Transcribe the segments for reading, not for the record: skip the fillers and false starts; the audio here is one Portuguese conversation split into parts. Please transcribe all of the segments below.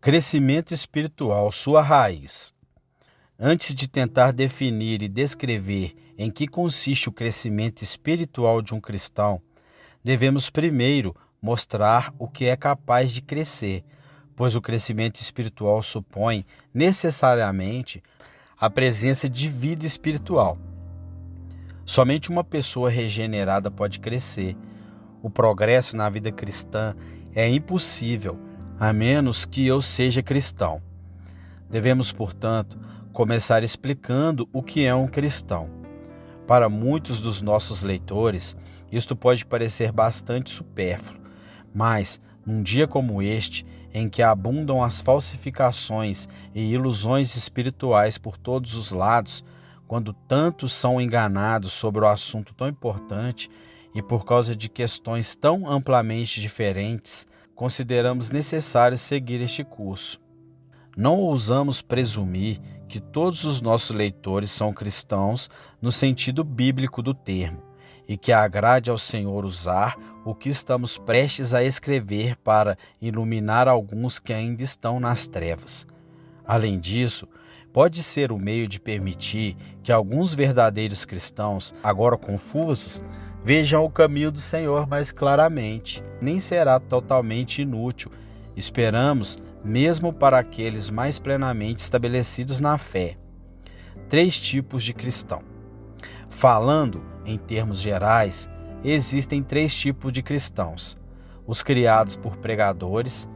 Crescimento espiritual, sua raiz. Antes de tentar definir e descrever em que consiste o crescimento espiritual de um cristão, devemos primeiro mostrar o que é capaz de crescer, pois o crescimento espiritual supõe necessariamente a presença de vida espiritual. Somente uma pessoa regenerada pode crescer. O progresso na vida cristã é impossível, a menos que eu seja cristão. Devemos, portanto, começar explicando o que é um cristão. Para muitos dos nossos leitores, isto pode parecer bastante supérfluo, mas, num dia como este, em que abundam as falsificações e ilusões espirituais por todos os lados, quando tantos são enganados sobre o assunto tão importante e por causa de questões tão amplamente diferentes, consideramos necessário seguir este curso. Não ousamos presumir que todos os nossos leitores são cristãos no sentido bíblico do termo, e que agrade ao Senhor usar o que estamos prestes a escrever para iluminar alguns que ainda estão nas trevas. Além disso, pode ser o meio de permitir que alguns verdadeiros cristãos, agora confusos, vejam o caminho do Senhor mais claramente. Nem será totalmente inútil, esperamos, mesmo para aqueles mais plenamente estabelecidos na fé. 3 tipos de cristão. Falando em termos gerais, existem 3 tipos de cristãos: os criados por pregadores,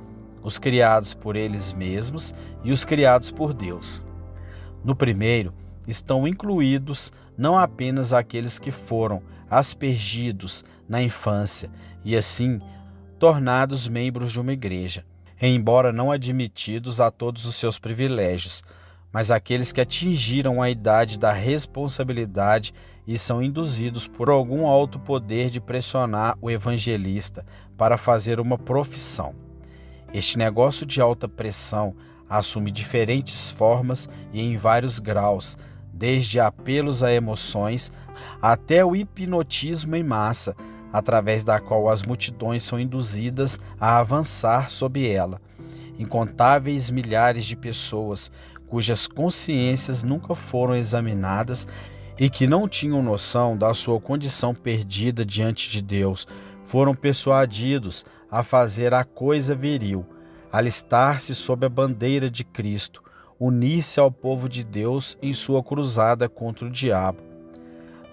os criados por eles mesmos e os criados por Deus. No primeiro, estão incluídos não apenas aqueles que foram aspergidos na infância e assim tornados membros de uma igreja, embora não admitidos a todos os seus privilégios, mas aqueles que atingiram a idade da responsabilidade e são induzidos por algum alto poder de pressionar o evangelista para fazer uma profissão. Este negócio de alta pressão assume diferentes formas e em vários graus, desde apelos a emoções até o hipnotismo em massa, através da qual as multidões são induzidas a avançar sob ela. Incontáveis milhares de pessoas cujas consciências nunca foram examinadas e que não tinham noção da sua condição perdida diante de Deus, foram persuadidos a fazer a coisa viril, alistar-se sob a bandeira de Cristo, unir-se ao povo de Deus em sua cruzada contra o diabo.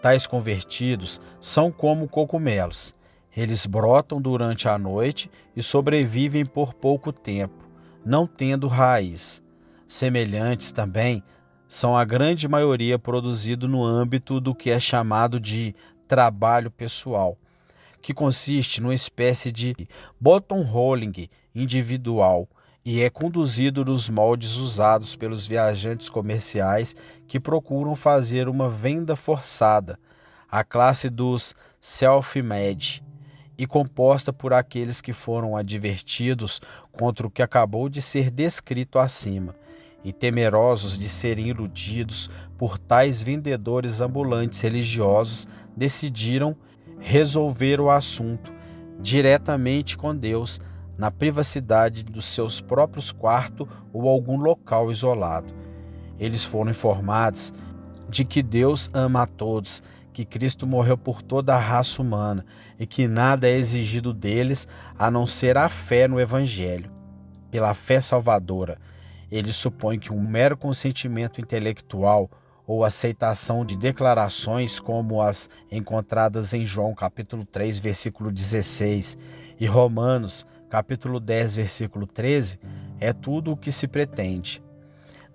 Tais convertidos são como cogumelos. Eles brotam durante a noite e sobrevivem por pouco tempo, não tendo raiz. Semelhantes também são a grande maioria produzido no âmbito do que é chamado de trabalho pessoal, que consiste numa espécie de bottom rolling individual e é conduzido nos moldes usados pelos viajantes comerciais que procuram fazer uma venda forçada, a classe dos self-made, e composta por aqueles que foram advertidos contra o que acabou de ser descrito acima, e temerosos de serem iludidos por tais vendedores ambulantes religiosos, decidiram resolver o assunto diretamente com Deus, na privacidade dos seus próprios quartos ou algum local isolado. Eles foram informados de que Deus ama a todos, que Cristo morreu por toda a raça humana e que nada é exigido deles a não ser a fé no Evangelho. Pela fé salvadora, eles supõem que um mero consentimento intelectual ou aceitação de declarações como as encontradas em João capítulo 3, versículo 16 e Romanos capítulo 10, versículo 13, é tudo o que se pretende.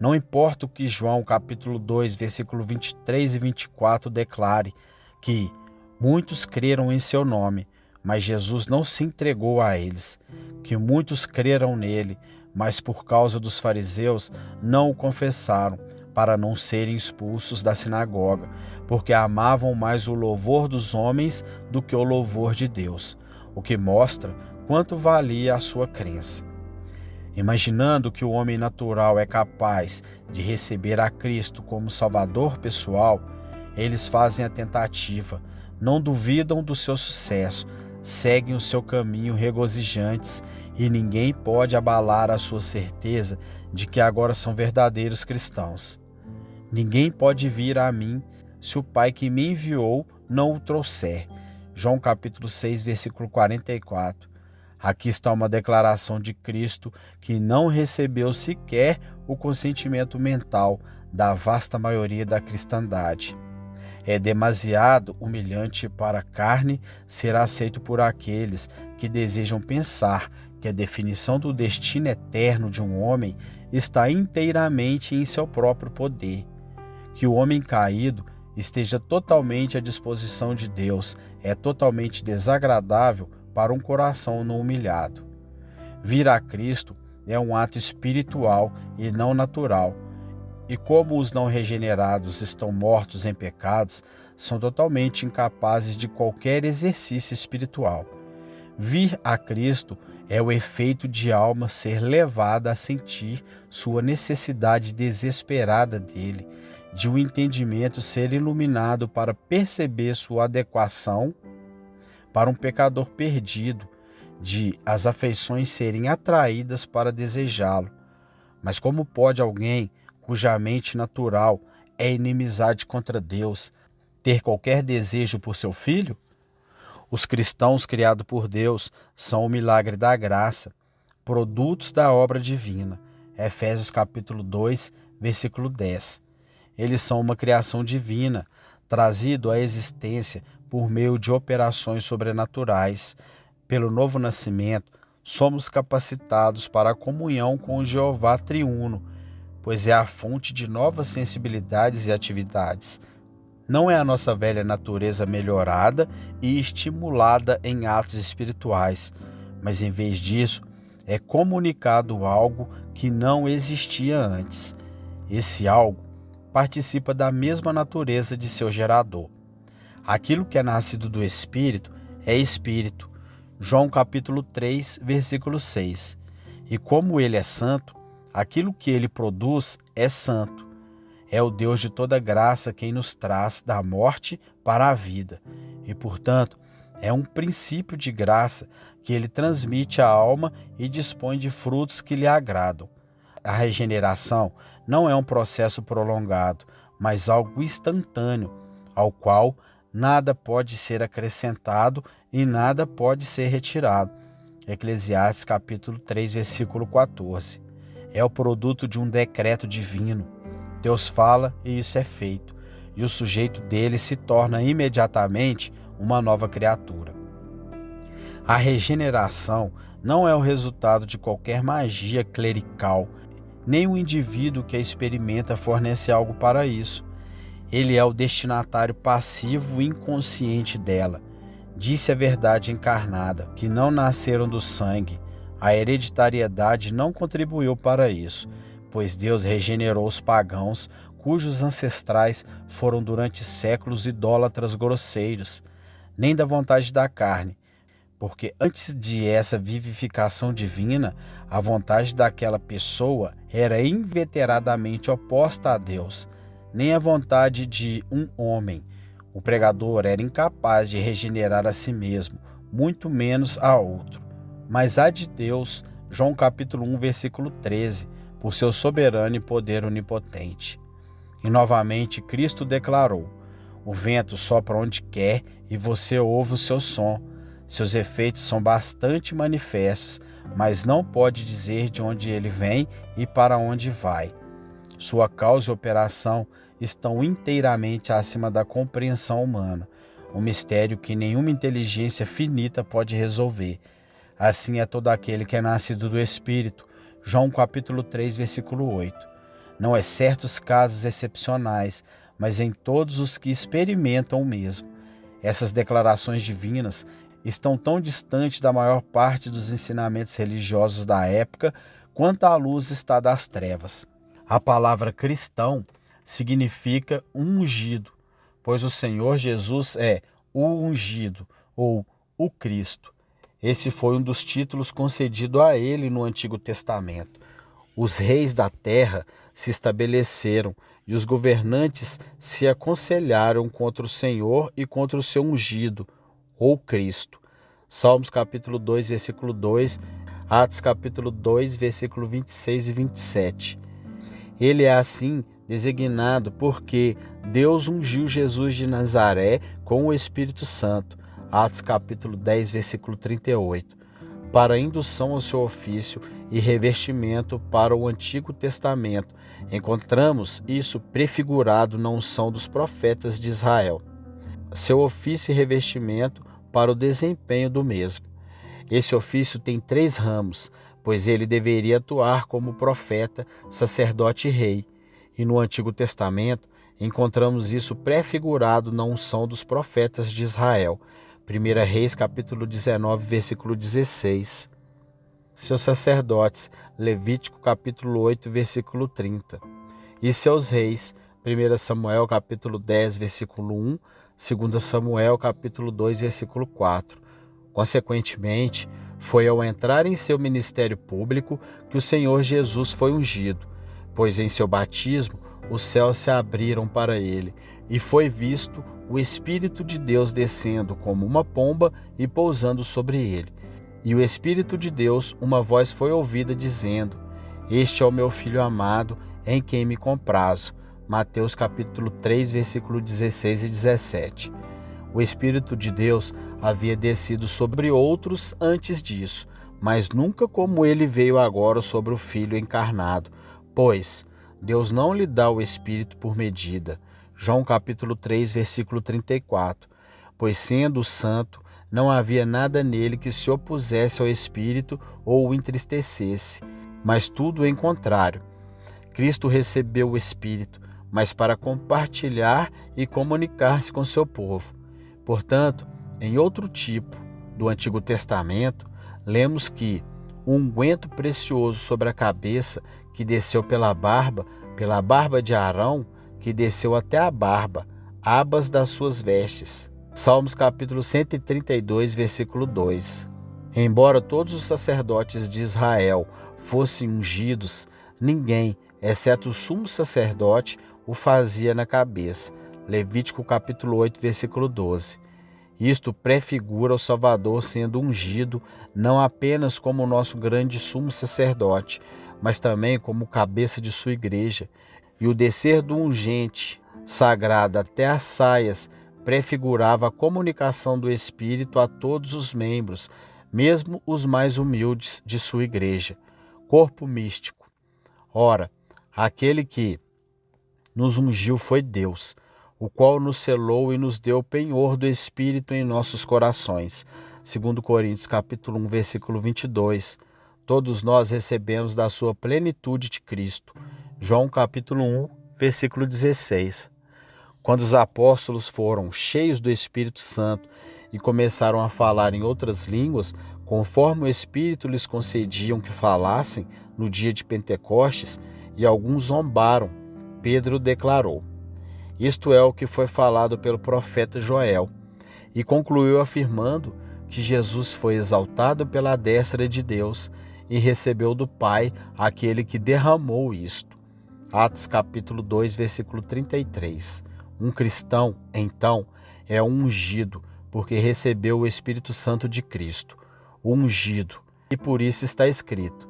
Não importa o que João capítulo 2, versículo 23 e 24 declare, que muitos creram em seu nome, mas Jesus não se entregou a eles, que muitos creram nele, mas por causa dos fariseus não o confessaram, para não serem expulsos da sinagoga, porque amavam mais o louvor dos homens do que o louvor de Deus, o que mostra quanto valia a sua crença. Imaginando que o homem natural é capaz de receber a Cristo como Salvador pessoal, eles fazem a tentativa, não duvidam do seu sucesso, seguem o seu caminho regozijantes, e ninguém pode abalar a sua certeza de que agora são verdadeiros cristãos. Ninguém pode vir a mim se o Pai que me enviou não o trouxer. João capítulo 6, versículo 44. Aqui está uma declaração de Cristo que não recebeu sequer o consentimento mental da vasta maioria da cristandade. É demasiado humilhante para a carne ser aceito por aqueles que desejam pensar que a definição do destino eterno de um homem está inteiramente em seu próprio poder. Que o homem caído esteja totalmente à disposição de Deus é totalmente desagradável para um coração não humilhado. Vir a Cristo é um ato espiritual e não natural. E como os não regenerados estão mortos em pecados, são totalmente incapazes de qualquer exercício espiritual. Vir a Cristo é o efeito de a alma ser levada a sentir sua necessidade desesperada dele, de um entendimento ser iluminado para perceber sua adequação para um pecador perdido, de as afeições serem atraídas para desejá-lo. Mas como pode alguém cuja mente natural é inimizade contra Deus ter qualquer desejo por seu filho? Os cristãos criados por Deus são o milagre da graça, produtos da obra divina. Efésios capítulo 2, versículo 10. Eles são uma criação divina, trazido à existência por meio de operações sobrenaturais. Pelo novo nascimento, somos capacitados para a comunhão com o Jeová triuno, pois é a fonte de novas sensibilidades e atividades. Não é a nossa velha natureza melhorada e estimulada em atos espirituais, mas em vez disso, é comunicado algo que não existia antes. Esse algo participa da mesma natureza de seu gerador. Aquilo que é nascido do Espírito é Espírito. João capítulo 3, versículo 6. E como ele é santo, aquilo que ele produz é santo. É o Deus de toda graça quem nos traz da morte para a vida. E, portanto, é um princípio de graça que ele transmite à alma e dispõe de frutos que lhe agradam. A regeneração não é um processo prolongado, mas algo instantâneo, ao qual nada pode ser acrescentado e nada pode ser retirado. Eclesiastes capítulo 3, versículo 14. É o produto de um decreto divino. Deus fala e isso é feito, e o sujeito dele se torna imediatamente uma nova criatura. A regeneração não é o resultado de qualquer magia clerical, nem o indivíduo que a experimenta fornece algo para isso. Ele é o destinatário passivo e inconsciente dela. Disse a verdade encarnada, que não nasceram do sangue. A hereditariedade não contribuiu para isso, pois Deus regenerou os pagãos, cujos ancestrais foram durante séculos idólatras grosseiros, nem da vontade da carne, porque antes de essa vivificação divina, a vontade daquela pessoa era inveteradamente oposta a Deus, nem a vontade de um homem. O pregador era incapaz de regenerar a si mesmo, muito menos a outro. Mas a de Deus, João capítulo 1, versículo 13, por seu soberano e poder onipotente. E novamente Cristo declarou: o vento sopra onde quer e você ouve o seu som. Seus efeitos são bastante manifestos, mas não pode dizer de onde ele vem e para onde vai. Sua causa e operação estão inteiramente acima da compreensão humana, um mistério que nenhuma inteligência finita pode resolver. Assim é todo aquele que é nascido do Espírito. João capítulo 3, versículo 8. Não é certos casos excepcionais, mas em todos os que experimentam o mesmo. Essas declarações divinas estão tão distantes da maior parte dos ensinamentos religiosos da época quanto a luz está das trevas. A palavra cristão significa ungido, pois o Senhor Jesus é o ungido ou o Cristo. Esse foi um dos títulos concedidos a ele no Antigo Testamento. Os reis da terra se estabeleceram e os governantes se aconselharam contra o Senhor e contra o seu ungido, ou Cristo. Salmos capítulo 2, versículo 2, Atos capítulo 2, versículo 26 e 27. Ele é assim designado porque Deus ungiu Jesus de Nazaré com o Espírito Santo, Atos capítulo 10, versículo 38, para a indução ao seu ofício e revestimento para o Antigo Testamento. Encontramos isso prefigurado na unção dos profetas de Israel. Seu ofício e revestimento para o desempenho do mesmo. Esse ofício tem 3 ramos, pois ele deveria atuar como profeta, sacerdote e rei. E no Antigo Testamento encontramos isso prefigurado na unção dos profetas de Israel. 1 Reis capítulo 19, versículo 16. Seus sacerdotes, Levítico capítulo 8, versículo 30. E seus reis, 1 Samuel capítulo 10, versículo 1, 2 Samuel capítulo 2, versículo 4. Consequentemente, foi ao entrar em seu ministério público que o Senhor Jesus foi ungido, pois em seu batismo os céus se abriram para ele, e foi visto o Espírito de Deus descendo como uma pomba e pousando sobre ele. E o Espírito de Deus, uma voz foi ouvida dizendo: Este é o meu Filho amado, em quem me comprazo. Mateus capítulo 3, versículo 16 e 17. O Espírito de Deus havia descido sobre outros antes disso, mas nunca como ele veio agora sobre o Filho encarnado, pois Deus não lhe dá o Espírito por medida. João capítulo 3, versículo 34. Pois sendo santo, não havia nada nele que se opusesse ao Espírito ou o entristecesse, mas tudo em contrário. Cristo recebeu o Espírito, mas para compartilhar e comunicar-se com seu povo. Portanto, em outro tipo do Antigo Testamento, lemos que o unguento precioso sobre a cabeça que desceu pela barba de Arão, que desceu até a barba, abas das suas vestes. Salmos capítulo 132, versículo 2. Embora todos os sacerdotes de Israel fossem ungidos, ninguém, exceto o sumo sacerdote, o fazia na cabeça. Levítico capítulo 8, versículo 12. Isto prefigura o Salvador sendo ungido não apenas como o nosso grande sumo sacerdote, mas também como cabeça de sua igreja. E o descer do ungente sagrado até as saias prefigurava a comunicação do Espírito a todos os membros, mesmo os mais humildes de sua igreja. Corpo místico. Ora, aquele que nos ungiu foi Deus, o qual nos selou e nos deu o penhor do Espírito em nossos corações. 2 Coríntios capítulo 1, versículo 22. Todos nós recebemos da sua plenitude de Cristo. João capítulo 1, versículo 16. Quando os apóstolos foram cheios do Espírito Santo e começaram a falar em outras línguas, conforme o Espírito lhes concediam que falassem no dia de Pentecostes, e alguns zombaram, Pedro declarou: Isto é o que foi falado pelo profeta Joel, e concluiu afirmando que Jesus foi exaltado pela destra de Deus e recebeu do Pai aquele que derramou isto. Atos capítulo 2, versículo 33. Um cristão, então, é ungido, porque recebeu o Espírito Santo de Cristo, o ungido, e por isso está escrito: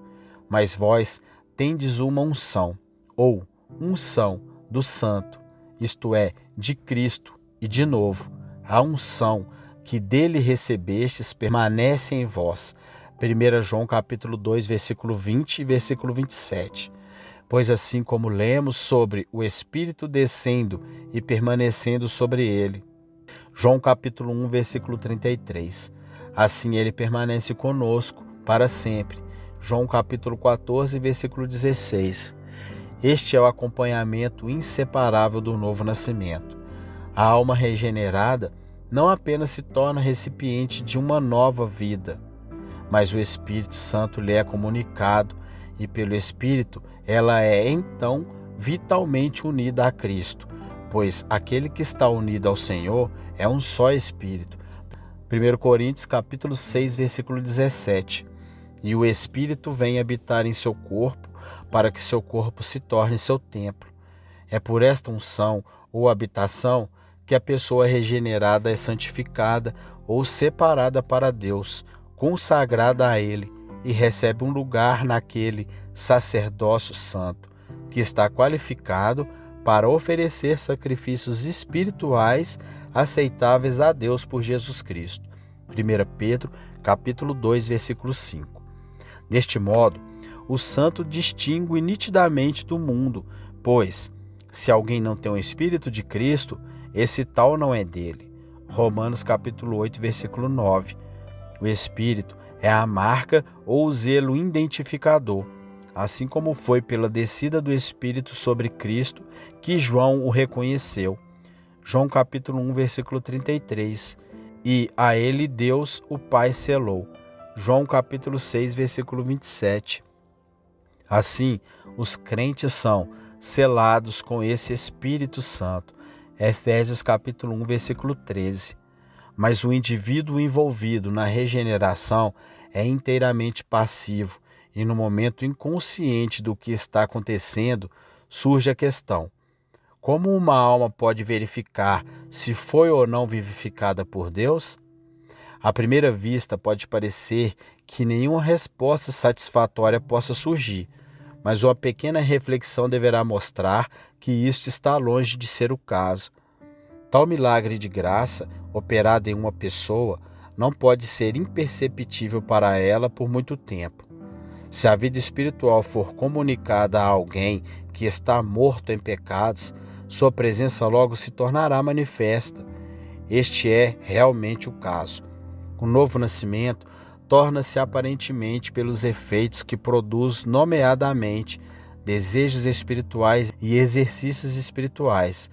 Mas vós tendes uma unção, ou unção do Santo, isto é, de Cristo, e de novo, a unção que dele recebestes permanece em vós. 1 João capítulo 2, versículo 20 e versículo 27. Pois assim como lemos sobre o Espírito descendo e permanecendo sobre ele. João capítulo 1, versículo 33. Assim ele permanece conosco para sempre. João capítulo 14, versículo 16. Este é o acompanhamento inseparável do novo nascimento. A alma regenerada não apenas se torna recipiente de uma nova vida, mas o Espírito Santo lhe é comunicado e pelo Espírito ela é então vitalmente unida a Cristo, pois aquele que está unido ao Senhor é um só Espírito. 1 Coríntios capítulo 6, versículo 17. E o Espírito vem habitar em seu corpo, para que seu corpo se torne seu templo. É por esta unção ou habitação que a pessoa regenerada é santificada ou separada para Deus, consagrada a Ele, e recebe um lugar naquele sacerdócio santo, que está qualificado para oferecer sacrifícios espirituais aceitáveis a Deus por Jesus Cristo. 1 Pedro, capítulo 2, versículo 5. Deste modo, o santo distingue nitidamente do mundo, pois, se alguém não tem o Espírito de Cristo, esse tal não é dele. Romanos capítulo 8, versículo 9. O Espírito é a marca ou o zelo identificador, assim como foi pela descida do Espírito sobre Cristo que João o reconheceu. João capítulo 1, versículo 33. E a ele Deus, o Pai, selou. João capítulo 6, versículo 27. Assim, os crentes são selados com esse Espírito Santo. Efésios capítulo 1, versículo 13. Mas o indivíduo envolvido na regeneração é inteiramente passivo e no momento inconsciente do que está acontecendo, surge a questão: como uma alma pode verificar se foi ou não vivificada por Deus? À primeira vista pode parecer que nenhuma resposta satisfatória possa surgir, mas uma pequena reflexão deverá mostrar que isto está longe de ser o caso. Tal milagre de graça, operado em uma pessoa, não pode ser imperceptível para ela por muito tempo. Se a vida espiritual for comunicada a alguém que está morto em pecados, sua presença logo se tornará manifesta. Este é realmente o caso. O novo nascimento torna-se aparentemente pelos efeitos que produz nomeadamente desejos espirituais e exercícios espirituais.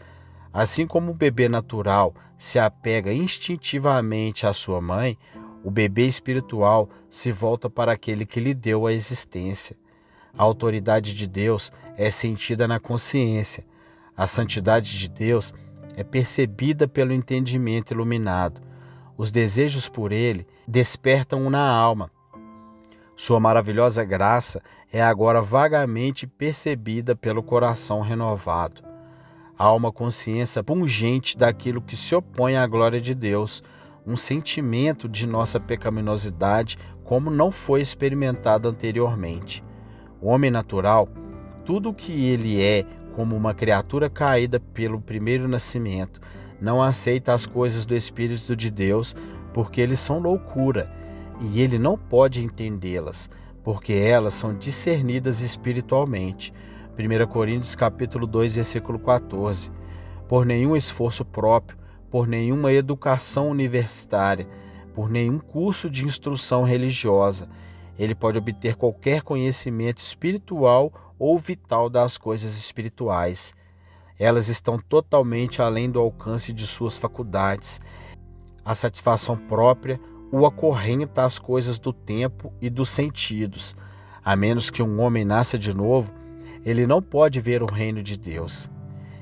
Assim como o bebê natural se apega instintivamente à sua mãe, o bebê espiritual se volta para aquele que lhe deu a existência. A autoridade de Deus é sentida na consciência. A santidade de Deus é percebida pelo entendimento iluminado. Os desejos por Ele despertam na alma. Sua maravilhosa graça é agora vagamente percebida pelo coração renovado. Há uma consciência pungente daquilo que se opõe à glória de Deus, um sentimento de nossa pecaminosidade como não foi experimentado anteriormente. O homem natural, tudo o que ele é como uma criatura caída pelo primeiro nascimento, não aceita as coisas do Espírito de Deus porque eles são loucura, e ele não pode entendê-las, porque elas são discernidas espiritualmente. 1 Coríntios capítulo 2, versículo 14. Por nenhum esforço próprio, por nenhuma educação universitária, por nenhum curso de instrução religiosa, ele pode obter qualquer conhecimento espiritual ou vital das coisas espirituais. Elas estão totalmente além do alcance de suas faculdades. A satisfação própria o acorrenta às coisas do tempo e dos sentidos. A menos que um homem nasça de novo, ele não pode ver o reino de Deus.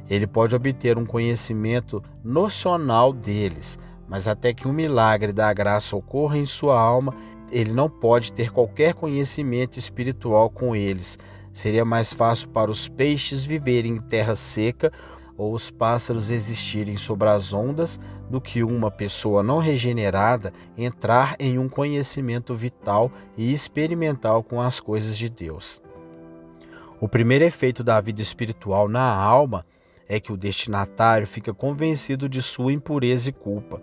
Ele pode obter um conhecimento nocional deles, mas até que um milagre da graça ocorra em sua alma, ele não pode ter qualquer conhecimento espiritual com eles. Seria mais fácil para os peixes viverem em terra seca ou os pássaros existirem sobre as ondas do que uma pessoa não regenerada entrar em um conhecimento vital e experimental com as coisas de Deus. O primeiro efeito da vida espiritual na alma é que o destinatário fica convencido de sua impureza e culpa.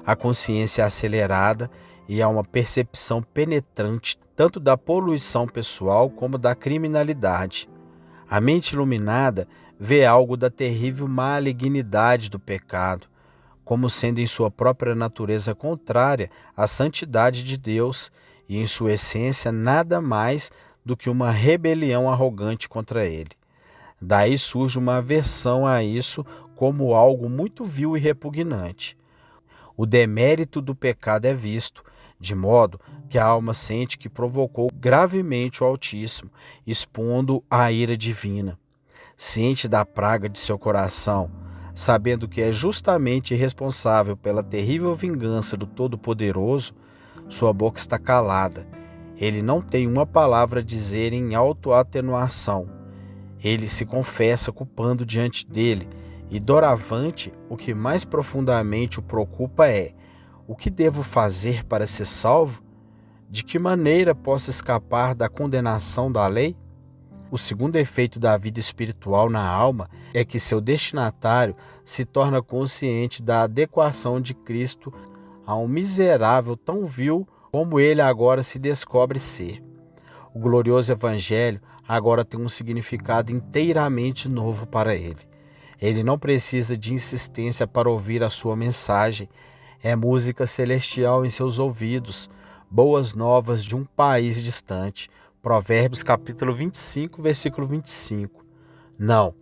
A consciência é acelerada e há uma percepção penetrante tanto da poluição pessoal como da criminalidade. A mente iluminada vê algo da terrível malignidade do pecado, como sendo em sua própria natureza contrária à santidade de Deus e em sua essência nada mais do que uma rebelião arrogante contra ele. Daí surge uma aversão a isso como algo muito vil e repugnante. O demérito do pecado é visto, de modo que a alma sente que provocou gravemente o Altíssimo, expondo a ira divina. Ciente da praga de seu coração, sabendo que é justamente responsável pela terrível vingança do Todo-Poderoso, sua boca está calada. Ele não tem uma palavra a dizer em autoatenuação. Ele se confessa culpando diante dele, e doravante o que mais profundamente o preocupa é: O que devo fazer para ser salvo? De que maneira posso escapar da condenação da lei? O segundo efeito da vida espiritual na alma é que seu destinatário se torna consciente da adequação de Cristo a um miserável tão vil como ele agora se descobre ser. O glorioso Evangelho agora tem um significado inteiramente novo para ele. Ele não precisa de insistência para ouvir a sua mensagem. É música celestial em seus ouvidos, boas novas de um país distante. Provérbios capítulo 25, versículo 25. Não,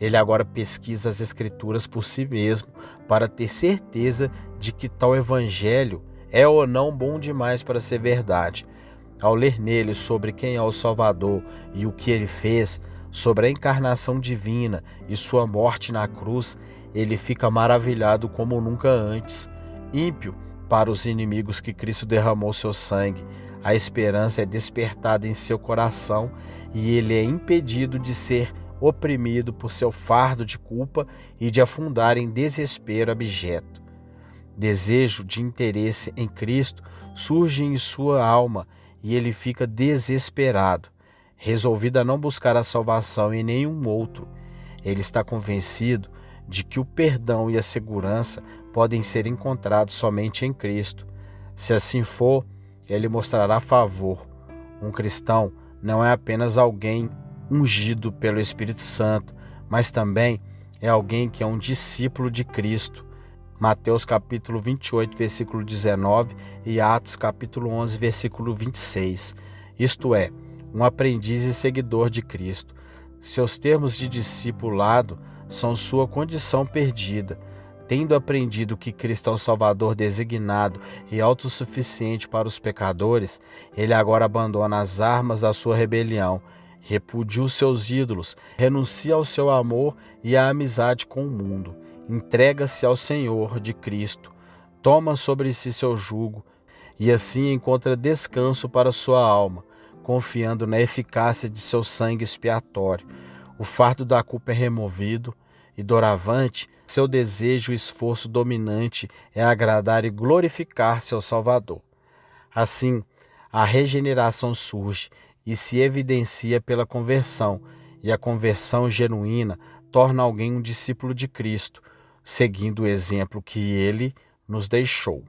ele agora pesquisa as Escrituras por si mesmo para ter certeza de que tal evangelho é ou não bom demais para ser verdade. Ao ler nele sobre quem é o Salvador e o que ele fez, sobre a encarnação divina e sua morte na cruz, ele fica maravilhado como nunca antes. Ímpio para os inimigos que Cristo derramou seu sangue, a esperança é despertada em seu coração e ele é impedido de ser oprimido por seu fardo de culpa e de afundar em desespero abjeto. Desejo de interesse em Cristo surge em sua alma e ele fica desesperado, resolvido a não buscar a salvação em nenhum outro. Ele está convencido de que o perdão e a segurança podem ser encontrados somente em Cristo. Se assim for, ele mostrará favor. Um cristão não é apenas alguém ungido pelo Espírito Santo, mas também é alguém que é um discípulo de Cristo. Mateus capítulo 28, versículo 19 e Atos capítulo 11, versículo 26. Isto é, um aprendiz e seguidor de Cristo. Seus termos de discipulado são sua condição perdida. Tendo aprendido que Cristo é o Salvador designado e autossuficiente para os pecadores, ele agora abandona as armas da sua rebelião, repudia os seus ídolos, renuncia ao seu amor e à amizade com o mundo, entrega-se ao Senhor de Cristo, toma sobre si seu jugo e assim encontra descanso para sua alma, confiando na eficácia de seu sangue expiatório. O fardo da culpa é removido e, doravante, seu desejo e esforço dominante é agradar e glorificar seu Salvador. Assim, a regeneração surge e se evidencia pela conversão, e a conversão genuína torna alguém um discípulo de Cristo, seguindo o exemplo que ele nos deixou.